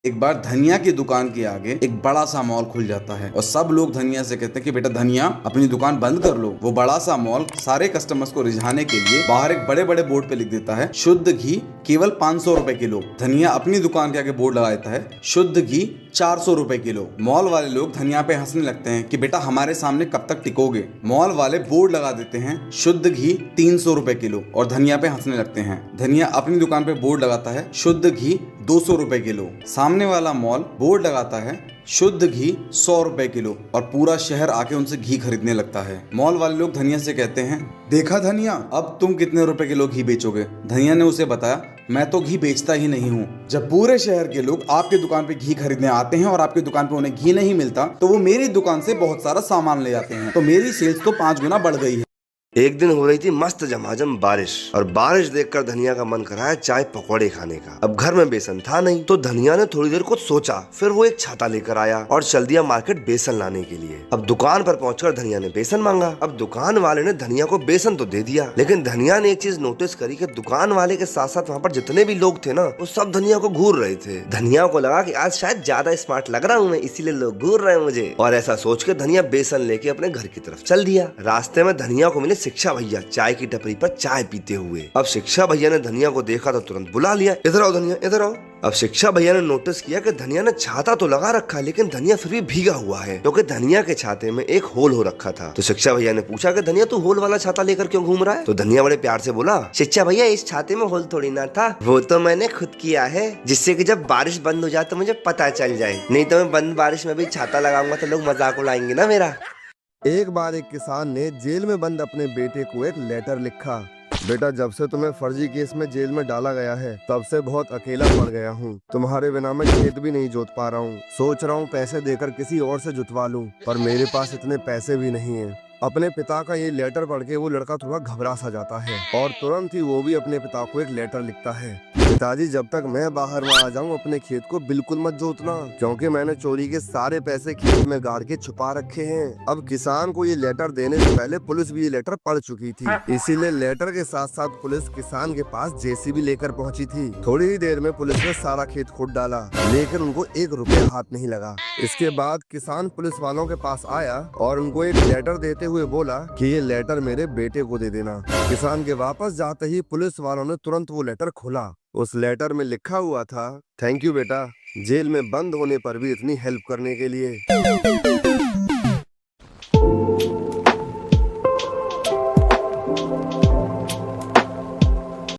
एक बार धनिया की दुकान के आगे एक बड़ा सा मॉल खुल जाता है और सब लोग धनिया से कहते हैं कि बेटा धनिया अपनी दुकान बंद कर लो। वो बड़ा सा मॉल सारे कस्टमर्स को रिझाने के लिए बाहर एक बड़े बड़े बोर्ड पे लिख देता है शुद्ध घी केवल 500 रुपए किलो। धनिया अपनी दुकान के आगे बोर्ड लगा देता है शुद्ध घी 400 रुपए किलो। मॉल वाले लोग धनिया पे हंसने लगते हैं कि बेटा हमारे सामने कब तक टिकोगे। मॉल वाले बोर्ड लगा देते हैं शुद्ध घी 300 रुपए किलो और धनिया पे हंसने लगते हैं। धनिया अपनी दुकान पे बोर्ड लगाता है शुद्ध घी 200 रुपए किलो। सामने वाला मॉल बोर्ड लगाता है शुद्ध घी 100 रुपए किलो और पूरा शहर आके उनसे घी खरीदने लगता है। मॉल वाले लोग धनिया से कहते हैं देखा धनिया, अब तुम कितने रुपए किलो घी बेचोगे। धनिया ने उसे बताया मैं तो घी बेचता ही नहीं हूँ। जब पूरे शहर के लोग आपके दुकान पे घी खरीदने आते हैं और आपकी दुकान पे उन्हें घी नहीं मिलता तो वो मेरी दुकान से बहुत सारा सामान ले जाते हैं, तो मेरी सेल्स तो 5 गुना बढ़ गई है। एक दिन हो रही थी मस्त झमाझम बारिश और बारिश देखकर धनिया का मन कराया चाय पकौड़े खाने का। अब घर में बेसन था नहीं तो धनिया ने थोड़ी देर कुछ सोचा, फिर वो एक छाता लेकर आया और चल दिया मार्केट बेसन लाने के लिए। अब दुकान पर पहुंचकर धनिया ने बेसन मांगा। अब दुकान वाले ने धनिया को बेसन तो दे दिया, लेकिन धनिया ने एक चीज नोटिस करी कि दुकान वाले के साथ साथ वहाँ पर जितने भी लोग थे ना वो सब धनिया को घूर रहे थे। धनिया को लगा कि आज शायद ज्यादा स्मार्ट लग रहा हूँ मैं, इसीलिए लोग घूर रहे हैं मुझे। और ऐसा सोच के धनिया बेसन लेके अपने घर की तरफ चल दिया। रास्ते में धनिया को मिले शिक्षा भैया चाय की टपरी पर चाय पीते हुए। अब शिक्षा भैया ने धनिया को देखा तो तुरंत बुला लिया, इधर आओ धनिया इधर आओ। अब शिक्षा भैया ने नोटिस किया कि धनिया ने छाता तो लगा रखा लेकिन धनिया फिर भी भीगा हुआ है, क्योंकि धनिया के छाते में एक होल हो रखा था। तो शिक्षा भैया ने पूछा कि धनिया तू होल वाला छाता लेकर क्यों घूम रहा है। तो धनिया बड़े प्यार से बोला शिक्षा भैया इस छाते में होल थोड़ी ना था, वो तो मैंने खुद किया है जिससे कि जब बारिश बंद हो जाए तो मुझे पता चल जाए, नहीं तो मैं बंद बारिश में भी छाता लगाऊंगा तो लोग मजाक उड़ाएंगे ना मेरा। एक बार एक किसान ने जेल में बंद अपने बेटे को एक लेटर लिखा। बेटा जब से तुम्हें फर्जी केस में जेल में डाला गया है तब से बहुत अकेला पड़ गया हूँ। तुम्हारे बिना मैं खेत भी नहीं जोत पा रहा हूँ। सोच रहा हूँ पैसे देकर किसी और से जुतवा लूँ, पर मेरे पास इतने पैसे भी नहीं हैं। अपने पिता का ये लेटर पढ़ के वो लड़का थोड़ा घबरा सा जाता है और तुरंत ही वो भी अपने पिता को एक लेटर लिखता है। पिताजी जब तक मैं बाहर ना आ जाऊं अपने खेत को बिल्कुल मत जोतना, क्योंकि मैंने चोरी के सारे पैसे खेत में गाड़ के छुपा रखे हैं। अब किसान को ये लेटर देने से पहले पुलिस भी ये लेटर पढ़ चुकी थी, इसीलिए लेटर के साथ साथ पुलिस किसान के पास जेसीबी लेकर पहुंची थी। थोड़ी ही देर में पुलिस ने सारा खेत खोद डाला, लेकिन उनको 1 रुपया हाथ नहीं लगा। इसके बाद किसान पुलिस वालों के पास आया और उनको एक लेटर देते हुए बोला कि ये लेटर मेरे बेटे को दे देना। किसान के वापस जाते ही पुलिस वालों ने तुरंत वो लेटर खोला। उस लेटर में लिखा हुआ था थैंक यू बेटा, जेल में बंद होने पर भी इतनी हेल्प करने के लिए।